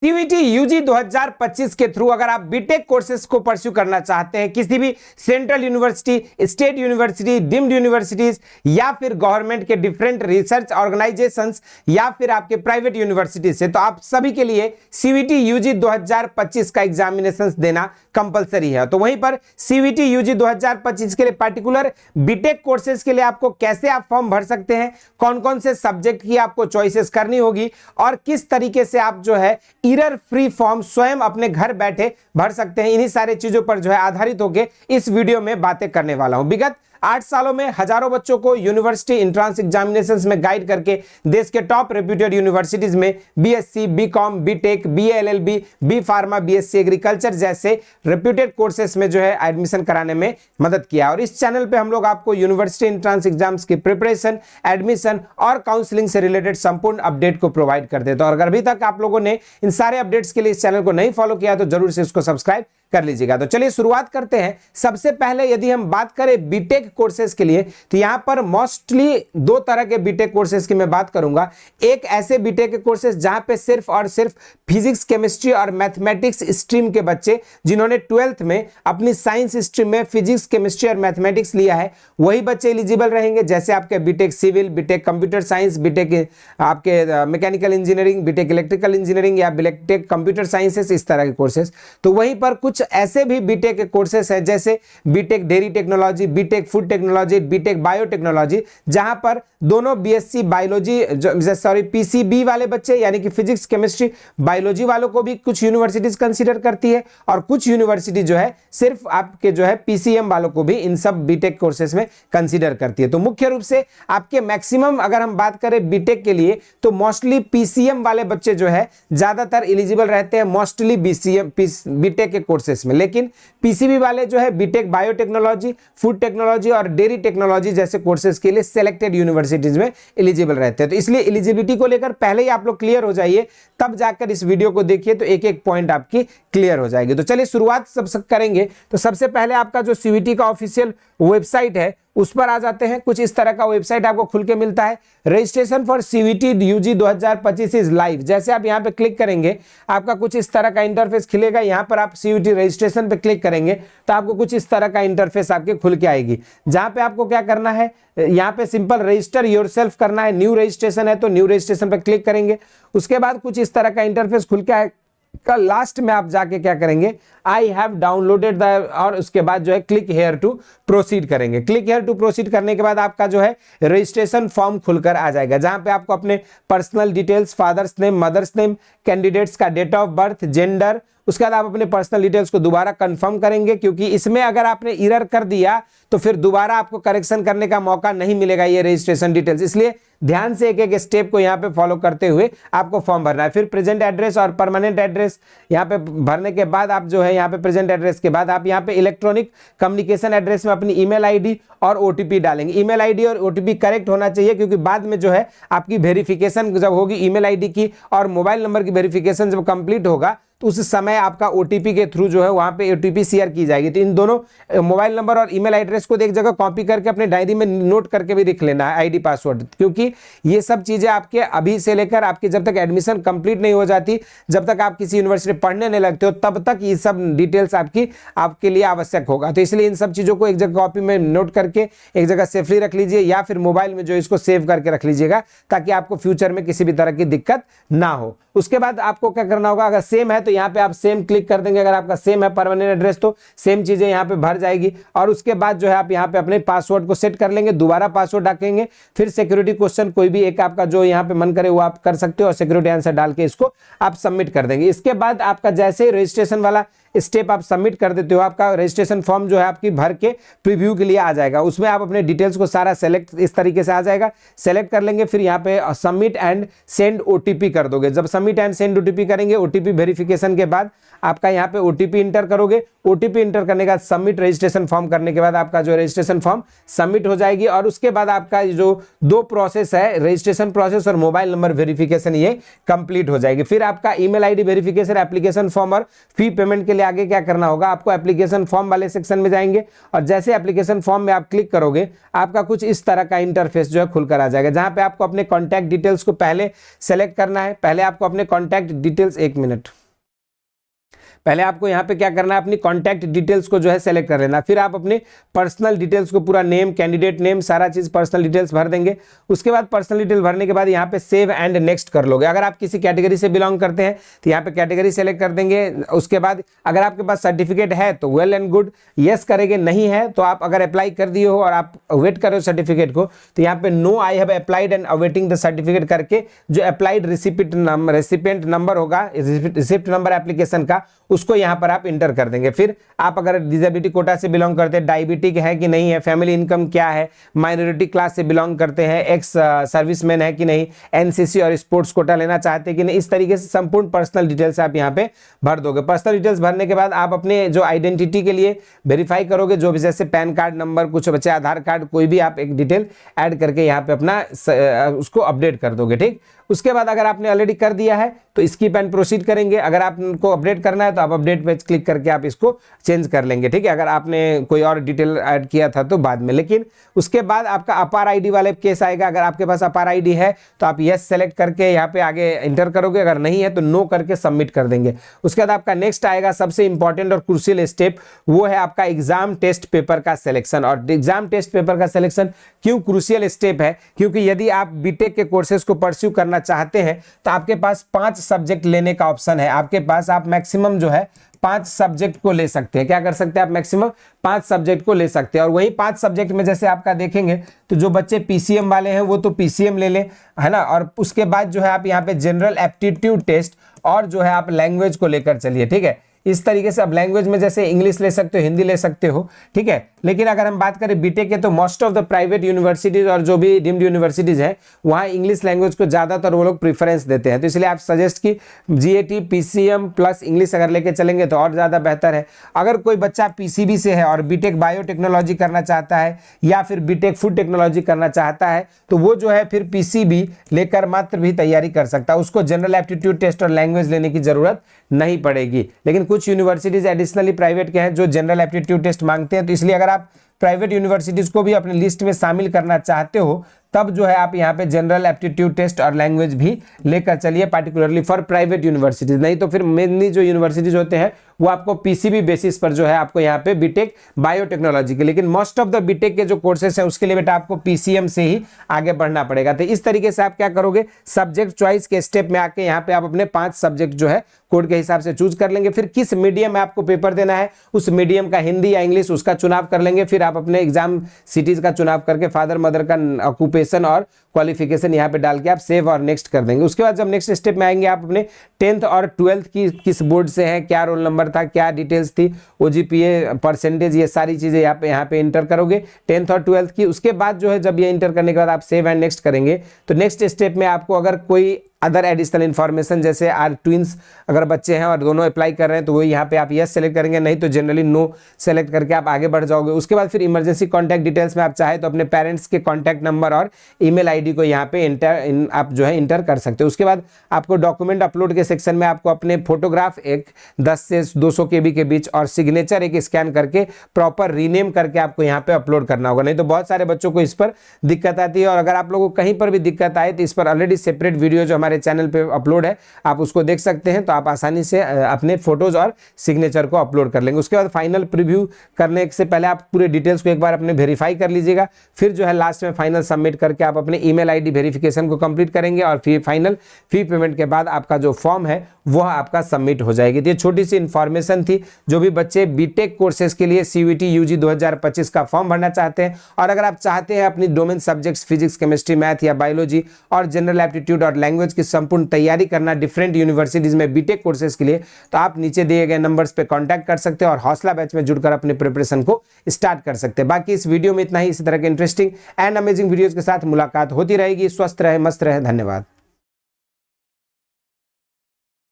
CVT UG 2025 के through अगर आप बीटेक कोर्सेज को परस्यू करना चाहते हैं किसी भी central university, state university, deemed universities या फिर गवर्नमेंट के डिफरेंट रिसर्च ऑर्गेनाइजेशंस या फिर आपके प्राइवेट यूनिवर्सिटी से, तो आप सभी के लिए सीवीटी यूजी 2025 का एग्जामिनेशन देना कंपलसरी है। तो वहीं पर सीवीटी यूजी 2025 के लिए पर्टिकुलर बीटेक कोर्सेज के लिए आपको कैसे आप फॉर्म भर सकते हैं, कौन कौन से सब्जेक्ट की आपको चॉइसेस करनी होगी और किस तरीके से आप जो है एरर फ्री फॉर्म स्वयं अपने घर बैठे भर सकते हैं, इन्हीं सारे चीजों पर जो है आधारित होकर इस वीडियो में बातें करने वाला हूं। विगत 8 सालों में हजारों बच्चों को यूनिवर्सिटी एंट्रेंस एग्जामिनेशंस में गाइड करके देश के टॉप रेप्यूटेड यूनिवर्सिटीज में BSc, BCom, BTech, BLLB, B pharma, BSc agriculture जैसे रेप्यूटेड कोर्सेस में जो है एडमिशन कराने में मदद किया। और इस चैनल पे हम लोग आपको यूनिवर्सिटी एंट्रेंस एग्जाम्स की प्रिपरेशन, एडमिशन और काउंसलिंग से रिलेटेड संपूर्ण अपडेट को प्रोवाइड करते हैं। तो अगर अभी तक आप लोगों ने इन सारे अपडेट्स के लिए इस चैनल को नहीं फॉलो किया तो जरूर से इसको सब्सक्राइब कर लीजिएगा। तो चलिए शुरुआत करते हैं। सबसे पहले यदि हम बात करें बीटेक कोर्सेज के लिए तो यहां पर मोस्टली दो तरह के बीटेक कोर्सेज की मैं बात करूंगा। एक ऐसे बीटेक के कोर्सेज जहां पे सिर्फ और सिर्फ फिजिक्स, केमिस्ट्री और मैथमेटिक्स स्ट्रीम के बच्चे जिन्होंने 12th में अपनी साइंस स्ट्रीम में फिजिक्स, केमिस्ट्री और मैथमेटिक्स लिया है वही बच्चे एलिजिबल रहेंगे, जैसे आपके B Tech civil, B Tech computer science, B Tech आपके mechanical engineering, B Tech electrical engineering या बीटेक कंप्यूटर साइंसेस, इस तरह के कोर्सेज। तो वहीं पर कुछ ऐसे भी बीटेक के कोर्सेस हैं जैसे BTech dairy technology, BTech food technology, BTech biotechnology, जहां पर दोनों बीएससी बायोलॉजी पीसीबी वाले बच्चे यानी कि फिजिक्स, केमिस्ट्री, बायोलॉजी वालों को भी कुछ यूनिवर्सिटीज कंसीडर करती है और कुछ यूनिवर्सिटी जो है सिर्फ आपके जो है पीसीएम वालों को भी इन सब बीटेक कोर्सेज में कंसीडर करती है। तो मुख्य रूप से आपके मैक्सिमम अगर हम बात करें बीटेक के लिए तो मोस्टली पीसीएम वाले बच्चे जो है ज्यादातर एलिजिबल रहते हैं मोस्टली बीटेक के कोर्सेज में, लेकिन पीसीबी वाले जो है बीटेक बायोटेक्नोलॉजी, फूड टेक्नोलॉजी और डेयरी टेक्नोलॉजी जैसे कोर्सेज के लिए सिलेक्टेड यूनिवर्सिटीज में एलिजिबल रहते हैं। तो इसलिए एलिजिबिलिटी को लेकर पहले ही आप लोग क्लियर हो जाइए, तब जाकर इस वीडियो को देखिए तो एक एक पॉइंट आपकी क्लियर हो जाएगी। तो चलिए शुरुआत सब करेंगे। तो सबसे पहले आपका जो सीवीटी का ऑफिशियल वेबसाइट है उस पर आ जाते हैं। कुछ इस तरह का वेबसाइट आपको खुल के मिलता है। Registration for CVT UG 2025 is live. जैसे आप यहां पे क्लिक करेंगे आपका कुछ इस तरह का इंटरफेस खुलेगा। यहां पर आप सीवीटी रजिस्ट्रेशन पे क्लिक करेंगे तो आपको कुछ इस तरह का इंटरफेस आपके खुल के आएगी, जहां पे आपको क्या करना है, यहां पे सिंपल रजिस्टर योरसेल्फ करना है। न्यू रजिस्ट्रेशन है तो न्यू रजिस्ट्रेशन पे क्लिक करेंगे। उसके बाद कुछ इस तरह का इंटरफेस खुल के आएगा। लास्ट में आप जाके क्या करेंगे, आई हैव डाउनलोडेड द, और उसके बाद जो है क्लिक हेयर टू प्रोसीड करेंगे। क्लिक हेयर टू प्रोसीड करने के बाद आपका जो है रजिस्ट्रेशन फॉर्म खुलकर आ जाएगा, जहां पे आपको अपने personal details, father's name, mother's name, candidate's का डेट ऑफ बर्थ, जेंडर, उसके बाद आप अपने पर्सनल डिटेल्स को दोबारा कंफर्म करेंगे, क्योंकि इसमें अगर आपने एरर कर दिया तो फिर दोबारा आपको करेक्शन करने का मौका नहीं मिलेगा ये रजिस्ट्रेशन डिटेल्स। इसलिए ध्यान से एक एक स्टेप को यहाँ पे फॉलो करते हुए आपको फॉर्म भरना है। फिर प्रेजेंट एड्रेस और परमानेंट एड्रेस यहाँ पे भरने के बाद आप जो है यहाँ पे प्रेजेंट एड्रेस के बाद आप यहाँ पे इलेक्ट्रॉनिक कम्युनिकेशन एड्रेस में अपनी ईमेल आईडी और ओटीपी डालेंगे। ईमेल आईडी और ओटीपी करेक्ट होना चाहिए, क्योंकि बाद में जो है आपकी वेरिफिकेशन जब होगी ईमेल आईडी की और मोबाइल नंबर की वेरिफिकेशन जब कंप्लीट होगा तो उस समय आपका ओटीपी के थ्रू जो है वहां पे ओटीपी शेयर की जाएगी। तो इन दोनों मोबाइल नंबर और ईमेल एड्रेस को एक जगह कॉपी करके अपने डायरी में नोट करके भी लिख लेना है, आईडी पासवर्ड, क्योंकि ये सब चीजें आपके अभी से लेकर आपकी जब तक एडमिशन कंप्लीट नहीं हो जाती, जब तक आप किसी यूनिवर्सिटी पढ़ने नहीं लगते हो, तब तक ये सब डिटेल्स आपके लिए आवश्यक होगा। तो इसलिए इन सब चीजों को एक जगह कॉपी में नोट करके एक जगह सेफली रख लीजिए, या फिर मोबाइल में जो इसको सेव करके रख लीजिएगा, ताकि आपको फ्यूचर में किसी भी तरह की दिक्कत ना हो। उसके बाद आपको क्या करना होगा, अगर सेम है तो यहाँ पे आप सेम क्लिक कर देंगे। अगर आपका सेम है परमानेंट एड्रेस तो सेम चीजें यहाँ पे भर जाएगी। और उसके बाद जो है आप यहाँ पे अपने पासवर्ड को सेट कर लेंगे, दोबारा पासवर्ड डालेंगे, फिर सिक्योरिटी क्वेश्चन कोई भी एक आपका जो यहाँ पे मन करे वो आप कर सकते हो, और सिक्योरिटी आंसर डाल के इसको आप सबमिट कर देंगे। इसके बाद आपका जैसे रजिस्ट्रेशन वाला स्टेप आप सबमिट कर देते हो, आपका रजिस्ट्रेशन फॉर्म जो है आपकी भर के प्रीव्यू के लिए आ जाएगा। उसमें आप अपने डिटेल्स को सारा सेलेक्ट इस तरीके से आ जाएगा, सेलेक्ट कर लेंगे, फिर यहाँ पे सबमिट एंड सेंड ओटीपी कर दोगे। जब सबमिट एंड सेंड ओटीपी करेंगे, ओटीपी वेरिफिकेशन के बाद आपका यहाँ पे ओटीपी इंटर करोगे। ओटीपी इंटर करने के बाद सबमिट रजिस्ट्रेशन फॉर्म करने के बाद आपका जो रजिस्ट्रेशन फॉर्म सबमिट हो जाएगी। और उसके बाद आपका जो दो प्रोसेस है, रजिस्ट्रेशन प्रोसेस और मोबाइल नंबर वेरिफिकेशन, ये कंप्लीट हो जाएगी। फिर आपका email ID verification, application form और फी पेमेंट के लिए आगे क्या करना होगा, आपको एप्लीकेशन फॉर्म वाले सेक्शन में जाएंगे और जैसे एप्लीकेशन फॉर्म में आप क्लिक करोगे आपका कुछ इस तरह का इंटरफेस जो है खुलकर आ जाएगा, जहां पे आपको अपने कॉन्टैक्ट डिटेल्स को पहले सेलेक्ट करना है। पहले आपको अपने कॉन्टैक्ट डिटेल्स, एक मिनट, पहले आपको यहाँ पे क्या करना है, अपनी कॉन्टैक्ट डिटेल्स को जो है सेलेक्ट कर लेना। फिर आप अपने पर्सनल डिटेल्स को, पूरा नेम, कैंडिडेट नेम, सारा चीज पर्सनल डिटेल्स भर देंगे। उसके बाद पर्सनल डिटेल भरने के बाद यहाँ पे सेव एंड नेक्स्ट कर लोगे। अगर आप किसी कैटेगरी से बिलोंग करते हैं तो यहाँ पे कैटेगरी सेलेक्ट कर देंगे। उसके बाद अगर आपके पास सर्टिफिकेट है तो वेल एंड गुड, यस करेंगे, नहीं है तो आप अगर अप्लाई कर दिए हो और आप वेट कर रहे हो सर्टिफिकेट को तो यहाँ पे no I have applied and awaiting the certificate करके जो अप्लाइड रेसिपिएंट नंबर होगा, रिसिप्ट नंबर एप्लीकेशन का, उसको यहाँ पर आप इंटर कर देंगे। फिर आप अगर डिसेबिलिटी कोटा से बिलोंग करते हैं, डायबिटिक है कि नहीं है, फैमिली इनकम क्या है, माइनॉरिटी क्लास से बिलोंग करते हैं, एक्स सर्विसमैन है कि नहीं, एनसीसी और स्पोर्ट्स कोटा लेना चाहते हैं कि नहीं, इस तरीके से संपूर्ण पर्सनल डिटेल्स आप यहाँ पे भर दोगे। पर्सनल डिटेल्स भरने के बाद आप अपने जो आइडेंटिटी के लिए वेरीफाई करोगे, जो भी जैसे पैन कार्ड नंबर, कुछ बच्चे आधार कार्ड, कोई भी आप एक डिटेल ऐड करके यहाँ पे अपना उसको अपडेट कर दोगे। ठीक, उसके बाद अगर आपने ऑलरेडी कर दिया है तो स्किप एंड प्रोसीड करेंगे। अगर आपको अपडेट करना है तो आप अपडेट पे क्लिक करके आप इसको चेंज कर लेंगे। ठीक है, अगर आपने कोई और डिटेल ऐड किया था तो बाद में। लेकिन उसके बाद आपका अपार आईडी वाले केस आएगा। अगर आपके पास अपार आईडी है तो आप यस सेलेक्ट करके यहाँ पे आगे इंटर करोगे, अगर नहीं है तो नो करके सबमिट कर देंगे। उसके बाद आपका नेक्स्ट आएगा सबसे इंपॉर्टेंट और क्रूशियल स्टेप, वो है आपका एग्जाम टेस्ट पेपर का सिलेक्शन। और एग्जाम टेस्ट पेपर का सिलेक्शन क्यों क्रूशियल स्टेप है, क्योंकि यदि आप बीटेक के कोर्सेज को परस्यू करना चाहते हैं तो आपके पास 5 सब्जेक्ट लेने का ऑप्शन है। आपके पास आप मैक्सिमम जो है 5 सब्जेक्ट को ले सकते हैं। क्या कर सकते हैं आप, मैक्सिमम 5 सब्जेक्ट को ले सकते हैं। और वही 5 सब्जेक्ट में जैसे आपका देखेंगे तो जो बच्चे पीसीएम वाले हैं वो तो पीसीएम ले लें, है ना। और उसके बाद जो है आप यहाँ पे जनरल एप्टीट्यूड टेस्ट और जो है आप लैंग्वेज को लेकर चलिए। ठीक है, इस तरीके से अब लैंग्वेज में जैसे इंग्लिश ले सकते हो, हिंदी ले सकते हो। ठीक है, लेकिन अगर हम बात करें बीटेक के तो most of the private universities और जो भी डीम्ड यूनिवर्सिटीज हैं वहाँ इंग्लिश लैंग्वेज को ज़्यादातर वो लोग प्रीफरेंस देते हैं। तो इसलिए आप सजेस्ट की जीएटी पीसीएम प्लस इंग्लिश अगर लेके चलेंगे तो और ज़्यादा बेहतर है। अगर कोई बच्चा पीसीबी से है और बीटेक बायोटेक्नोलॉजी करना चाहता है या फिर बीटेक फूड टेक्नोलॉजी करना चाहता है तो वो जो है फिर पीसीबी लेकर मात्र भी तैयारी कर सकता है, उसको जनरल एप्टीट्यूड टेस्ट और लैंग्वेज लेने की जरूरत नहीं पड़ेगी। लेकिन कुछ यूनिवर्सिटीज एडिशनली प्राइवेट के हैं जो जनरल एप्टीट्यूड टेस्ट मांगते हैं, तो इसलिए अगर आप प्राइवेट यूनिवर्सिटीज को भी अपने लिस्ट में शामिल करना चाहते हो तब जो है आप यहाँ पे जनरल एप्टीट्यूड टेस्ट और लैंग्वेज भी लेकर चलिए, पार्टिकुलरली फॉर प्राइवेट यूनिवर्सिटीज। नहीं तो फिर मेनली जो यूनिवर्सिटीज होते हैं वो आपको पीसीबी बेसिस पर जो है आपको यहाँ पे बीटेक बायोटेक्नोलॉजी के, लेकिन मोस्ट ऑफ द बीटेक के जो कोर्सेस हैं उसके लिए बेटा आपको पीसीएम से ही आगे बढ़ना पड़ेगा। तो इस तरीके से आप क्या करोगे, सब्जेक्ट चॉइस के स्टेप में आके यहाँ पे आप अपने 5 सब्जेक्ट जो है कोड के हिसाब से चूज कर लेंगे। फिर किस मीडियम में आपको पेपर देना है, उस मीडियम का हिंदी या इंग्लिश उसका चुनाव कर लेंगे। फिर आप अपने एग्जाम सिटीज का चुनाव करके फादर मदर का ऑक्यूपेशन और क्वालिफिकेशन यहाँ पे डाल के आप सेव और नेक्स्ट कर देंगे। उसके बाद जब नेक्स्ट स्टेप में आएंगे आप अपने 10th और 12th की किस बोर्ड से हैं, क्या रोल नंबर था, क्या डिटेल्स थी, ओजीपीए परसेंटेज, ये सारी चीजें यहाँ पे इंटर करोगे 10th और 12th की। उसके बाद जो है जब ये इंटर करने के बाद आप सेव एंड नेक्स्ट करेंगे तो नेक्स्ट स्टेप में आपको अगर कोई अदर एडिशनल इन्फॉर्मेशन जैसे आर ट्विंस अगर बच्चे हैं और दोनों अप्लाई कर रहे हैं तो वो यहाँ पे आप यस सेलेक्ट करेंगे, नहीं तो जनरली नो सेलेक्ट करके आप आगे बढ़ जाओगे। उसके बाद फिर इमरजेंसी कॉन्टैक्ट डिटेल्स में आप चाहे तो अपने पेरेंट्स के कॉन्टैक्ट नंबर और ईमेल आईडी को यहाँ पे आप जो है इंटर कर सकते हो। उसके बाद आपको डॉक्यूमेंट अपलोड के सेक्शन में आपको अपने फोटोग्राफ एक 10 से 200 KB के बीच और सिग्नेचर एक स्कैन करके प्रॉपर रीनेम करके आपको यहाँ पे अपलोड करना होगा, नहीं तो बहुत सारे बच्चों को इस पर दिक्कत आती है। और अगर आप लोगों को कहीं पर भी दिक्कत आए तो इस पर ऑलरेडी सेपरेट वीडियो जो हमारे चैनल पे अपलोड है आप उसको देख सकते हैं, तो आप आसानी से अपने फोटोज और सिग्नेचर को अपलोड कर लेंगे। उसके बाद फाइनल प्रीव्यू करने से पहले आप पूरे डिटेल्स को एक बार अपने वेरीफाई कर लीजिएगा। फिर जो है लास्ट में फाइनल सबमिट करके आप अपने ईमेल आईडी वेरिफिकेशन को कंप्लीट करेंगे और फिर फाइनल फी पेमेंट के बाद आपका जो फॉर्म है वह आपका सबमिट हो जाएगी। तो ये छोटी सी इंफॉर्मेशन थी जो भी बच्चे बीटेक कोर्सेज के लिए सीयूईटी यूजी 2025 का फॉर्म भरना चाहते हैं। और अगर आप चाहते हैं अपनी domain subjects physics, chemistry, math या बायोलॉजी और जनरल एप्टीट्यूड और लैंग्वेज की संपूर्ण तैयारी करना डिफरेंट यूनिवर्सिटीज में बीटेक कोर्सेज के लिए, तो आप नीचे दिए गए नंबर्स पे कांटेक्ट कर सकते हैं और हौसला बैच में जुड़कर अपने प्रिपरेशन को स्टार्ट कर सकते हैं। बाकी इस वीडियो में इतना ही। इसी तरह के इंटरेस्टिंग एंड अमेजिंग वीडियोज के साथ मुलाकात होती रहेगी। स्वस्थ रहे, मस्त रहे, धन्यवाद।